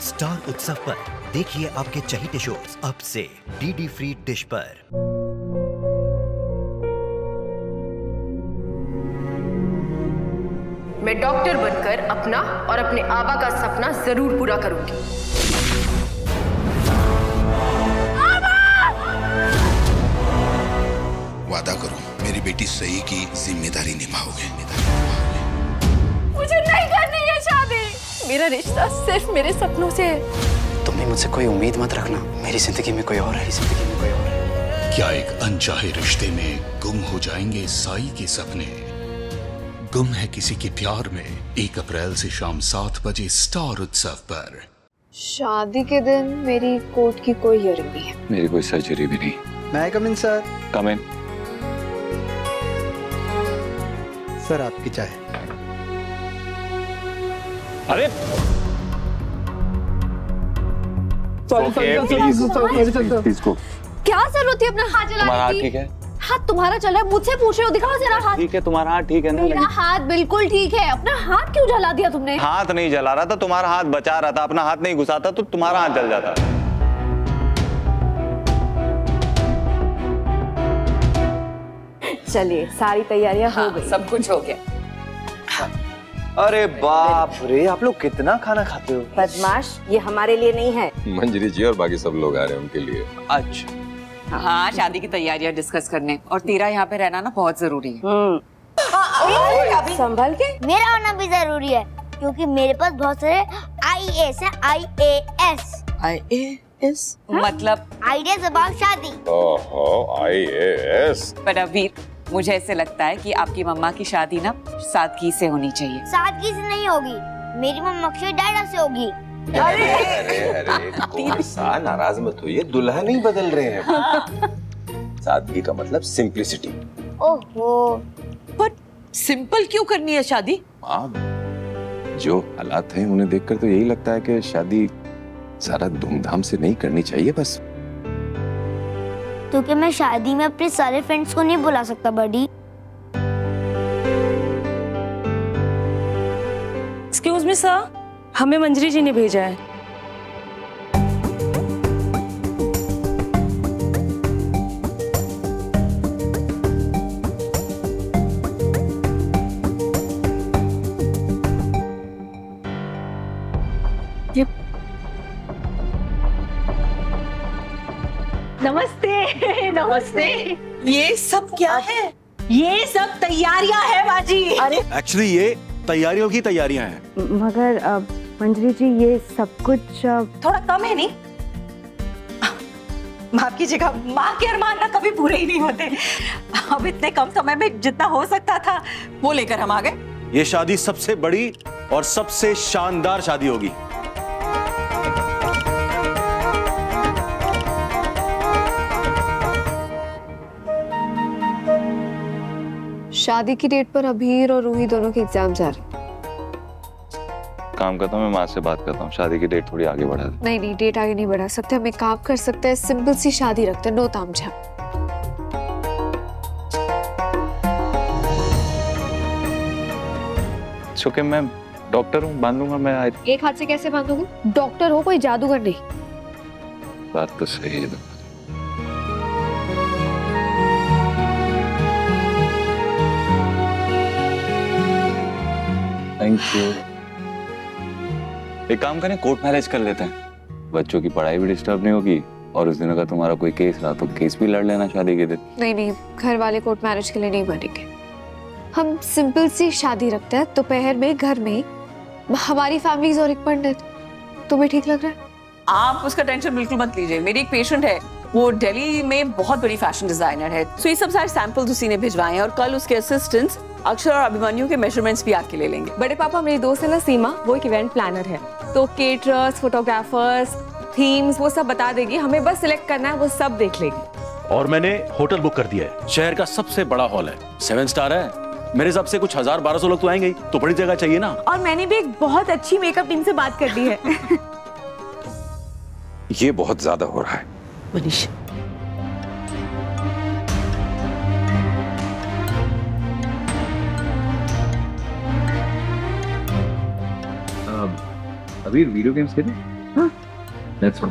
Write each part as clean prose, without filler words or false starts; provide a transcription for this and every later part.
Star उत्सव पर देखिए आपके चहेते शोज अब से डीडी फ्री डिश पर। मैं डॉक्टर बनकर अपना और अपने आबा का सपना जरूर पूरा करूंगी। वादा करो मेरी बेटी सही की जिम्मेदारी निभाओगे। मुझे नहीं करनी है शादी। मेरा रिश्ता सिर्फ मेरे सपनों से है। तुम भी मुझसे कोई उम्मीद मत रखना। मेरी जिंदगी में कोई और है, जिंदगी में कोई और है। क्या एक अनचाहे रिश्ते में गुम हो जाएंगे साई के सपने? गुम है किसी के प्यार में 1 अप्रैल से शाम 7 बजे स्टार उत्सव पर। शादी के दिन मेरी कोर्ट की कोई हियरिंग नहीं है। मेरी कोई सर्जरी भी नहीं। मैं कम इन सर। कम इन। सर आपकी चाय। अरे क्या जरूरत है अपना हाथ जलाने की? तुम्हारा हाथ ठीक है? हाथ तुम्हारा चल रहा है, मुझसे पूछ रहे हो? दिखाओ जरा हाथ। ठीक है, तुम्हारा हाथ ठीक है ना? मेरा हाथ बिल्कुल ठीक है। अपना हाथ क्यों जला दिया तुमने? हाथ नहीं जला रहा था, तुम्हारा हाथ बचा रहा था। अपना हाथ नहीं घुसाता तो तुम्हारा हाथ जल जाता। चलिए सारी तैयारियां हो गई। सब कुछ हो गया। अरे बाप रे, आप लोग कितना खाना खाते हो? बदमाश, ये हमारे लिए नहीं है। मंजरी जी और बाकी सब लोग आ रहे हैं उनके लिए। अच्छा। हाँ, शादी की तैयारियां डिस्कस करने और तेरा यहाँ पे रहना ना बहुत जरूरी है। संभल के। मेरा आना भी जरूरी है क्योंकि मेरे पास बहुत सारे IAS है। IAS मतलब आइडियाज अबाउट शादी। ओहो, IAS। पर अभी मुझे ऐसे लगता है कि आपकी मम्मा की शादी ना सादगी से होनी चाहिए। सादगी से नहीं होगी, मेरी मम्मा अक्षय डायरा से होगी। अरे अरे अरे, थोड़ा सा नाराज मत होइए, दुल्हा नहीं बदल रहे हैं। सादगी का मतलब सिंप्लिसिटी। ओहो, पर सिंपल क्यों करनी है शादी? जो हालात हैं उन्हें देखकर तो यही लगता है कि शादी सारा धूमधाम से नहीं करनी चाहिए बस। तो क्या मैं शादी में अपने सारे फ्रेंड्स को नहीं बुला सकता बडी? एक्सक्यूज मी सर, हमें मंजरी जी ने भेजा है। नमस्ते। नमस्ते। ये सब क्या है? ये सब तैयारियां है बाजी। अरे एक्चुअली ये तैयारियों की तैयारियां हैं। मगर मंजरी जी ये सब कुछ थोड़ा कम है नहीं? माफ कीजिएगा, माँ के अरमान ना कभी पूरे ही नहीं होते। अब इतने कम समय में जितना हो सकता था वो लेकर हम आ गए। ये शादी सबसे बड़ी और सबसे शानदार शादी होगी। शादी की डेट पर अभीर और रूही दोनों के एग्जाम जा रहे हैं। काम करता हूँ, मैं माँ से बात करता हूँ, शादी की डेट थोड़ी आगे बढ़ा दे। नहीं, डेट आगे नहीं बढ़ा सकते। हम एक काम कर सकते हैं, सिंपल सी शादी रखते हैं, नो तामझाम। चूंकि मैं डॉक्टर हूँ, बांध लूंगा मैं। एक हाथ से कैसे बांधोगे? डॉक्टर हो, कोई जादूगर नहीं। बात तो सही है। Thank you. एक काम करें, कोर्ट मैरिज कर लेते हैं। बच्चों की पढ़ाई भी डिस्टर्ब नहीं होगी और उस दिन अगर तुम्हारा कोई केस रहा तो केस भी लड़ लेना शादी के दिन। नहीं, घर वाले कोर्ट मैरिज के लिए नहीं मानेंगे। हम सिंपल सी शादी रखते हैं, दोपहर में घर में, हमारी फैमिलीज और एक पंडित। तुम्हें ठीक लग रहा है? आप उसका टेंशन बिल्कुल मत लीजिए। मेरी एक पेशेंट है, वो दिल्ली में बहुत बड़ी फैशन डिजाइनर है। तो ये सब सारे सैंपल्स उसी ने भिजवाए हैं और कल उसके असिस्टेंट्स अक्षर और अभिमन्यु के मेजरमेंट्स भी आके ले लेंगे। बड़े पापा, मेरी दोस्त है ना सीमा, वो एक इवेंट प्लानर है, तो केटरर्स, फोटोग्राफर्स, थीम्स वो सब बता देगी। हमें बस सिलेक्ट करना है, वो सब देख लेगी। और मैंने होटल बुक कर दिया है। शहर का सबसे बड़ा हॉल है, 7 स्टार है। मेरे हिसाब से कुछ 1000-1200 लोग तो आएंगे ही, तो बड़ी जगह चाहिए ना। और मैंने भी एक बहुत अच्छी मेकअप टीम से बात कर दी है। ये बहुत ज्यादा हो रहा है मनीष। अभी वीडियो गेम्स खेलें? Let's go.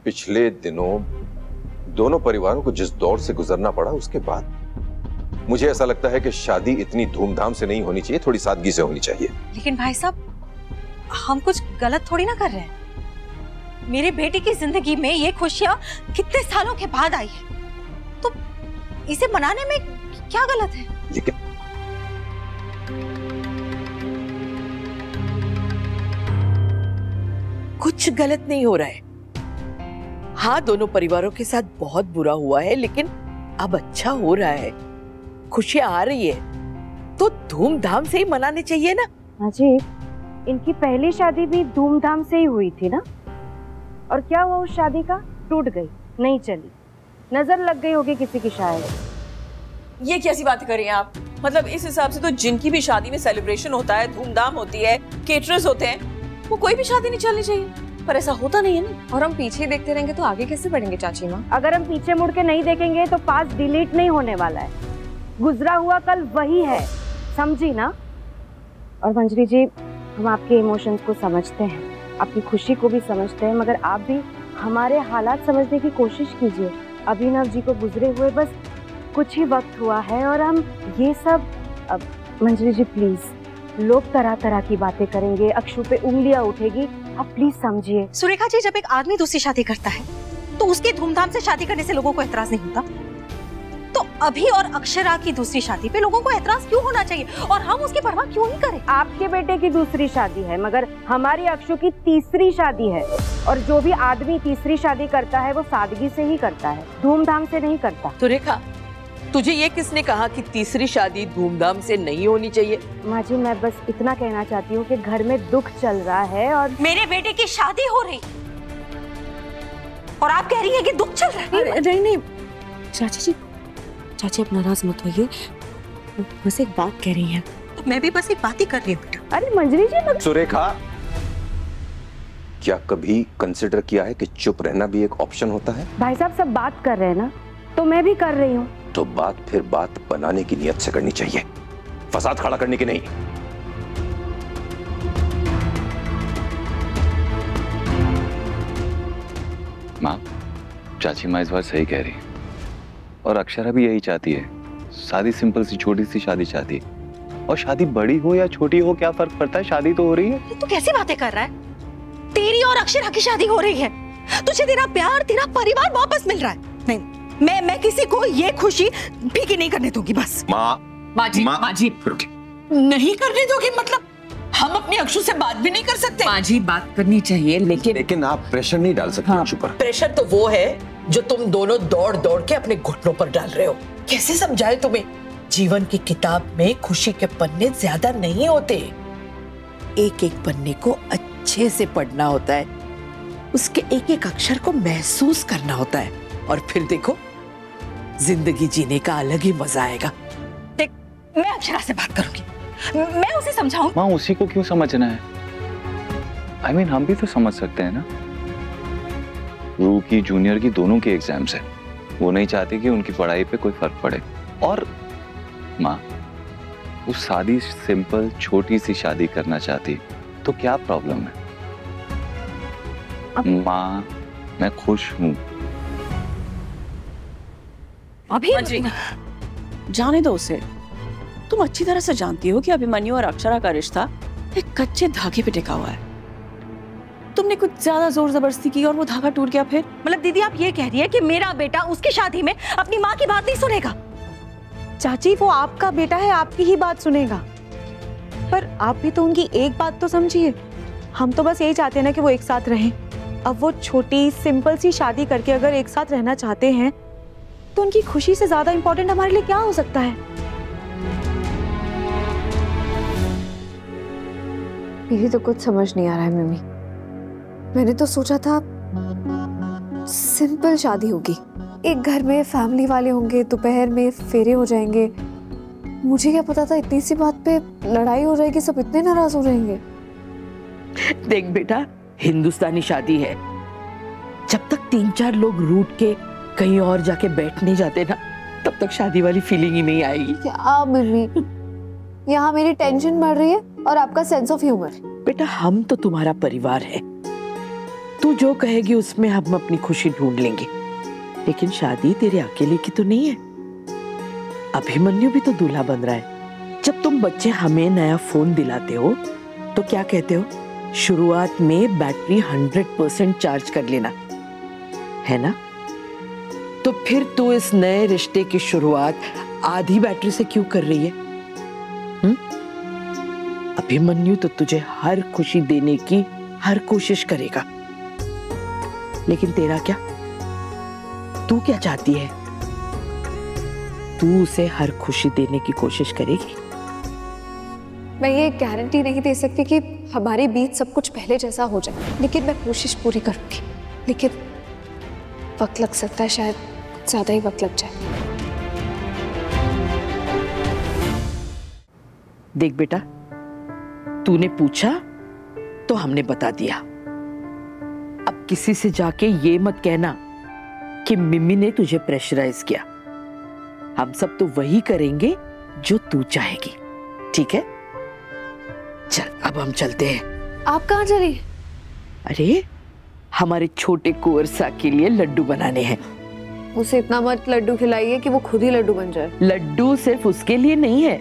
पिछले दिनों दोनों परिवारों को जिस दौर से गुजरना पड़ा उसके बाद मुझे ऐसा लगता है कि शादी इतनी धूमधाम से नहीं होनी चाहिए, थोड़ी सादगी से होनी चाहिए। लेकिन भाई साहब, हम कुछ गलत थोड़ी ना कर रहे हैं। मेरे बेटे की जिंदगी में ये खुशियां कितने सालों के बाद आई है, तो इसे मनाने में क्या गलत है? लेकिन कुछ गलत नहीं हो रहा है। हाँ, दोनों परिवारों के साथ बहुत बुरा हुआ है, लेकिन अब अच्छा हो रहा है, खुशियां आ रही है, तो धूमधाम से ही मनाने चाहिए ना। अजी, इनकी पहली शादी भी धूमधाम से ही हुई थी ना? और क्या हुआ उस शादी का? टूट गई, नहीं चली, नजर लग गई होगी किसी की शायद। ये कैसी बातें कर रही हैं आप? मतलब इस हिसाब से तो जिनकी भी शादी में सेलिब्रेशन होता है, धूमधाम होती है, केटरर्स होते हैं, वो कोई भी शादी नहीं चलनी चाहिए, पर ऐसा होता नहीं है ना। और हम पीछे देखते रहेंगे तो आगे कैसे बढ़ेंगे चाची माँ? अगर हम पीछे मुड़ के नहीं देखेंगे तो पास्ट डिलीट नहीं होने वाला है, गुजरा हुआ कल वही है, समझी ना? और मंजरी जी, हम आपके इमोशंस को समझते हैं, आपकी खुशी को भी समझते हैं, मगर आप भी हमारे हालात समझने की कोशिश कीजिए। अभिनव जी को गुजरे हुए बस कुछ ही वक्त हुआ है और हम ये सब मंजरी जी प्लीज, लोग तरह तरह की बातें करेंगे, अक्षु पे उंगलियां उठेगी, आप प्लीज समझिए। सुरेखा जी, जब एक आदमी दूसरी शादी करता है तो उसकी धूमधाम से शादी करने से लोगों को एतराज नहीं होता, तो अभी और अक्षरा की दूसरी शादी पे लोगों को एतराज क्यों होना चाहिए और हम उसकी परवाह क्यों नहीं करें? आपके बेटे की दूसरी शादी है, मगर हमारी अक्षु की तीसरी शादी है, और जो भी आदमी तीसरी शादी करता है वो सादगी से ही करता है, धूमधाम से नहीं करता। सुरेखा, तुझे ये किसने कहा कि तीसरी शादी धूमधाम से नहीं होनी चाहिए? माँ जी, मैं बस इतना कहना चाहती हूँ कि घर में दुख चल रहा है और मेरे बेटे की शादी हो रही और आप कह रही हैं कि दुख चल रहा है। नहीं चाची जी, चाची आप नाराज मत होइए, बस एक बात कह रही हैं। तो मैं भी बस एक बात ही कर रही हूँ बेटा। अरे मंजरी जी, सुरेखा, क्या कभी कंसिडर किया है कि चुप रहना भी एक ऑप्शन होता है? भाई साहब सब बात कर रहे हैं ना, तो मैं भी कर रही हूँ। तो बात फिर बात बनाने की नियत से करनी चाहिए, फसाद खड़ा करने की नहीं। माँ, चाची माँ इस बार सही कह रही है, और अक्षरा भी यही चाहती है। शादी सिंपल सी छोटी सी शादी चाहती है, और शादी बड़ी हो या छोटी हो क्या फर्क पड़ता है, शादी तो हो रही है। तू कैसी बातें कर रहा है? तेरी और अक्षरा की शादी हो रही है, तुझे तेरा प्यार, तेरा परिवार वापस मिल रहा है। नहीं, मैं किसी को ये खुशी फीकी नहीं करने दूंगी। बस माँ जी नहीं करने दोगे? मतलब हम अपनी अक्षु से बात भी नहीं कर सकते? माँ जी, बात करनी चाहिए, लेकिन आप प्रेशर नहीं डाल सकते अक्षु पर। प्रेशर तो वो है जो तुम दोनों दौड़ दौड़ के अपने घुटनों पर डाल रहे हो। कैसे समझाए तुम्हें? जीवन की किताब में खुशी के पन्ने ज्यादा नहीं होते, एक एक पन्ने को अच्छे से पढ़ना होता है, उसके एक एक अक्षर को महसूस करना होता है, और फिर देखो जिंदगी जीने का अलग ही मजा आएगा। देख, मैं अक्षरा से बात करूंगी, मैं उसे समझाऊंगी। माँ, उसी को क्यों समझना है? I mean, हम भी तो समझ सकते हैं ना। रू की, जूनियर की, दोनों के एग्जाम्स है, वो नहीं चाहती कि उनकी पढ़ाई पे कोई फर्क पड़े। और माँ, वो शादी सिंपल छोटी सी शादी करना चाहती तो क्या प्रॉब्लम है? माँ, मैं खुश हूँ। अभी जाने दो उसे। तुम अच्छी तरह से जानती हो कि अभिमन्यु और अक्षरा का रिश्ता एक कच्चे धागे पे टिका हुआ है। तुमने कुछ ज्यादा जोर जबरदस्ती की और वो धागा टूट गया। फिर मतलब दीदी, आप ये कह रही है कि मेरा बेटा उसकी शादी में अपनी माँ की बात नहीं सुनेगा? चाची, वो आपका बेटा है, आपकी ही बात सुनेगा, पर आप भी तो उनकी एक बात तो समझिए। हम तो बस यही चाहते हैं ना कि वो एक साथ रहें। अब वो छोटी सिंपल सी शादी करके अगर एक साथ रहना चाहते हैं तो उनकी खुशी से ज्यादा इंपॉर्टेंट हमारे लिए क्या हो सकता है? मेरी तो कुछ समझ नहीं आ रहा है मम्मी। मैंने तो सोचा था सिंपल शादी होगी, एक घर में फैमिली वाले होंगे, दोपहर में फेरे हो जाएंगे। मुझे क्या पता था इतनी सी बात पे लड़ाई हो जाएगी, सब इतने नाराज हो जाएंगे। देख बेटा, हिंदुस्तानी शादी है, जब तक 3-4 लोग रूठ के कहीं और जाके बैठ नहीं जाते ना, तक शादी वाली फीलिंग ही नहीं आएगी। क्या मम्मी, यहाँ मेरी टेंशन बढ़ रही है और आपका सेंस ऑफ ह्यूमर। बेटा हम तो तुम्हारा परिवार है, तू जो कहेगी उसमें हम अपनी खुशी ढूंढ लेंगे, लेकिन शादी तेरे अकेले की तो नहीं है। अभिमन्यु भी तो दूल्हा बन रहा है। जब तुम बच्चे हमें नया फोन दिलाते हो तो क्या कहते हो, शुरुआत में बैटरी 100% चार्ज कर लेना, है ना? तो फिर तू इस नए रिश्ते की शुरुआत आधी बैटरी से क्यों कर रही है? अभिमन्यु तो तुझे हर खुशी देने की हर कोशिश करेगा, लेकिन तेरा क्या? तू क्या चाहती है? तू उसे हर खुशी देने की कोशिश करेगी? मैं ये गारंटी नहीं दे सकती कि हमारे बीच सब कुछ पहले जैसा हो जाए, लेकिन मैं कोशिश पूरी करूंगी। लेकिन वक्त लग सकता है, शायद ज्यादा ही वक्त लग जाए। देख बेटा, तूने पूछा तो हमने बता दिया। अब किसी से जाके ये मत कहना कि मिमी ने तुझे प्रेशराइज किया। हम सब तो वही करेंगे जो तू चाहेगी, ठीक है? चल अब हम चलते हैं। आप कहाँ चली? अरे हमारे छोटे कुंवरसा के लिए लड्डू बनाने हैं। उसे इतना मत लड्डू खिलाइए कि वो खुद ही लड्डू बन जाए। लड्डू सिर्फ उसके लिए नहीं है,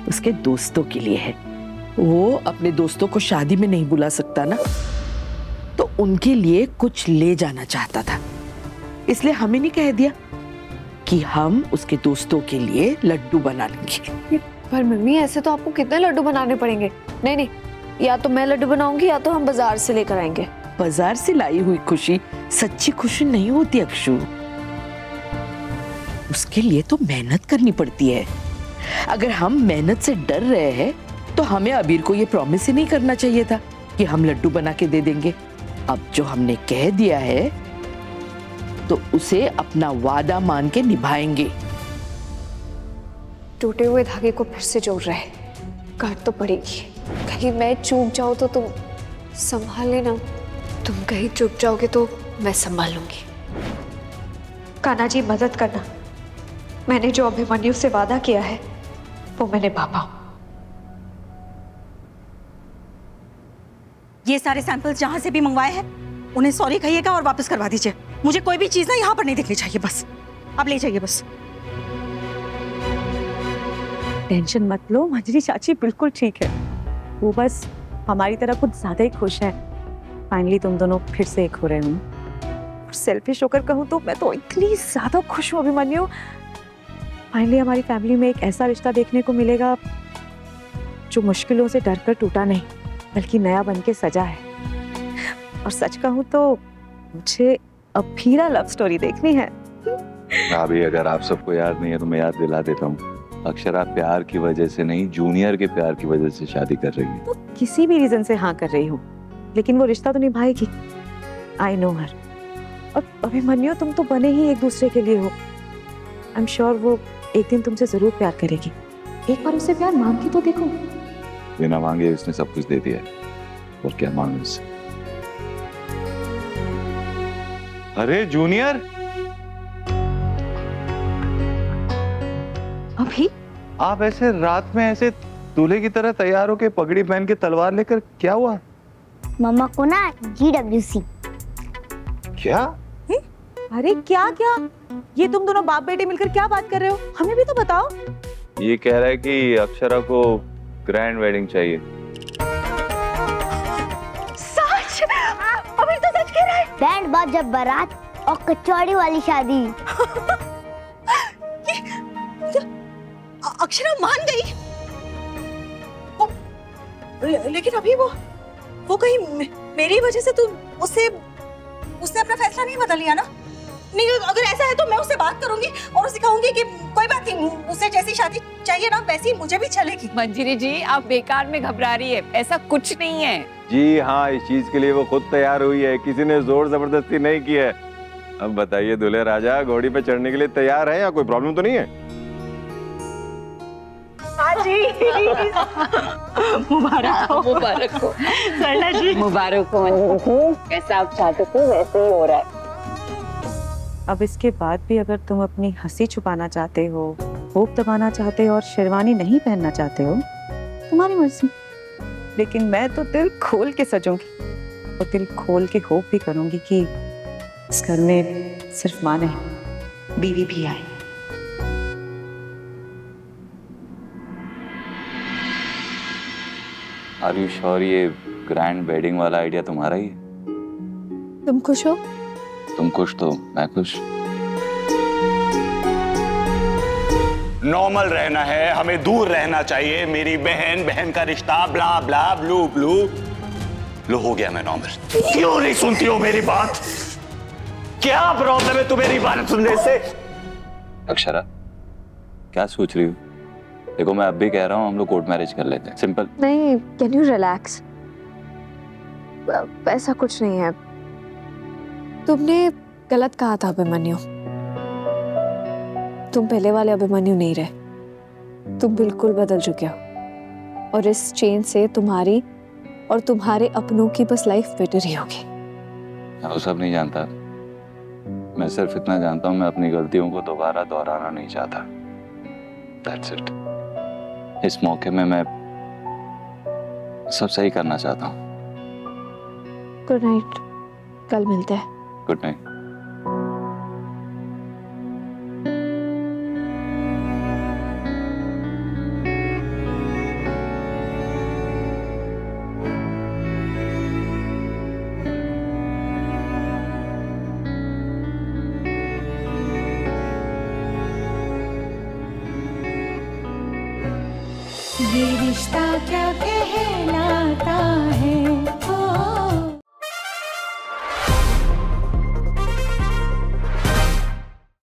उसके दोस्तों के लिए है। वो अपने दोस्तों को शादी में नहीं बुला सकता ना, तो उनके लिए कुछ ले जाना चाहता था, इसलिए हमें नहीं कह दिया कि हम उसके दोस्तों के लिए लड्डू बना लेंगे। पर मम्मी ऐसे तो आपको कितने लड्डू बनाने पड़ेंगे। नहीं नहीं, या तो मैं लड्डू बनाऊंगी या तो हम बाजार से लेकर आएंगे। बाजार से लाई हुई खुशी सच्ची खुशी नहीं होती अक्षु, उसके लिए तो मेहनत करनी पड़ती है। अगर हम मेहनत से डर रहे हैं तो हमें अबीर को ये प्रॉमिस ही नहीं करना चाहिए था कि हम लड्डू बना के दे देंगे। अब जो हमने कह दिया है तो उसे अपना वादा मान के निभाएंगे। टूटे हुए धागे को फिर से जोड़ रहे, काट तो पड़ेगी। कहीं मैं चूक जाऊं तो तुम संभाल लेना, तुम कहीं चुप जाओगे तो मैं संभाल लूंगी। कान्हा जी मदद करना, मैंने जो अभिमन्यु से वादा किया है वो मैं निभाऊं। ये सारे सैंपल्स जहां से भी मंगवाए हैं उन्हें सॉरी कहिएगा और वापस करवा दीजिए। मुझे कोई भी चीज ना यहाँ पर नहीं दिखनी चाहिए, बस आप ले जाइए बस। टेंशन मत लो, मंजरी चाची बिल्कुल ठीक है। वो बस हमारी तरह कुछ ज्यादा ही खुश है। फाइनली तुम दोनों फिर से एक हो रहे हो। सेल्फिश होकर कहूँ तो मैं तो इतनी ज्यादा खुश हूँ अभिमन्यु। फाइनली हमारी फैमिली में एक ऐसा रिश्ता देखने को मिलेगा जो मुश्किलों से डर कर टूटा नहीं बल्कि नया बन के सजा है। और सच कहूँ तो मुझे अभीरा लव स्टोरी देखनी है। अभी अगर आप सबको याद नहीं है तो मैं याद दिला देता हूँ। अक्षरा प्यार की वजह से नहीं, जूनियर के प्यार की वजह से शादी कर रही है। तो किसी भी रीजन से हाँ कर रही हूँ, लेकिन वो रिश्ता तो निभाएगी। आई नो हर। और अभिमन्यु तुम तो बने ही एक दूसरे के लिए हो। आई एम श्योर वो एक दिन तुमसे जरूर प्यार करेगी। एक बार उसे प्यार मांग के तो देखो। बिना मांगे उसने सब कुछ दे दिया है, और क्या मांगे उससे। अरे जूनियर, अभी आप ऐसे रात में ऐसे दूल्हे की तरह तैयार होके पगड़ी पहन के तलवार लेकर, क्या हुआ? मम्मा को ना GWC। क्या? अरे क्या क्या, ये तुम दोनों बाप बेटे मिलकर क्या बात कर रहे हो? हमें भी तो बताओ। ये कह रहा है कि अक्षरा को ग्रैंड वेडिंग चाहिए। सच? अभी तो सच कह रहा है। बैंड बाजा बारात और कचौड़ी वाली शादी। अक्षरा मान गई, लेकिन अभी वो कहीं मेरी वजह से उसने अपना फैसला नहीं बदल लिया ना? नहीं, अगर ऐसा है तो मैं उससे बात करूंगी और उसे कहूंगी कि कोई बात नहीं, उसे जैसी शादी चाहिए ना वैसी मुझे भी चलेगी। मंजरी जी, आप बेकार में घबरा रही है, ऐसा कुछ नहीं है। जी हाँ, इस चीज के लिए वो खुद तैयार हुई है, किसी ने जोर जबरदस्ती नहीं की है। अब बताइए दूल्हे राजा घोड़ी पे चढ़ने के लिए तैयार है या कोई प्रॉब्लम तो नहीं है? मुबारक हो। मुबारक हो मुबारक हो। कैसा आप चाहते थे वैसे ही हो रहा है। अब इसके बाद भी अगर तुम अपनी हंसी छुपाना चाहते हो, होप दबाना चाहते हो और शेरवानी नहीं पहनना चाहते हो, तुम्हारी मर्जी। लेकिन मैं तो दिल खोल के सजूंगी और दिल खोल के होप भी करूंगी कि इस घर में सिर्फ माँ नहीं, बीवी भी आए। आर यू श्योर ये ग्रैंड वेडिंग वाला आइडिया तुम्हारा ही है? तुम खुश हो? तुम खुश तो मैं खुश। नॉर्मल रहना है, हमें दूर रहना चाहिए, मेरी बहन बहन का रिश्ता, ब्ला ब्ला ब्लू ब्लू। लो हो गया मैं नॉर्मल। क्यों नहीं सुनती हो मेरी बात? क्या प्रॉब्लम है तुम्हें मेरी बात सुनने से? अक्षरा क्या सोच रही हो? देखो मैं अब भी कह रहा हूँ हम लोग कोर्ट मैरिज कर लेते हैं, सिंपल। नहीं, कैन यू रिलैक्स? ऐसा कुछ नहीं है। तुमने गलत कहा था अभिमन्यु। तुम पहले वाले अभिमन्यु नहीं रहे, तुम बिल्कुल बदल चुके हो और इस चेंज से तुम्हारी और तुम्हारे अपनों की बस लाइफ बेटर ही होगी। मैं वो सब नहीं जानता, मैं सिर्फ इतना जानता हूँ मैं अपनी गलतियों को दोबारा दोहराना नहीं चाहता। That's it. इस मौके में मैं सब सही करना चाहता हूँ। गुड नाइट, कल मिलते हैं। Good night. ये रिश्ता क्या कहलाता है।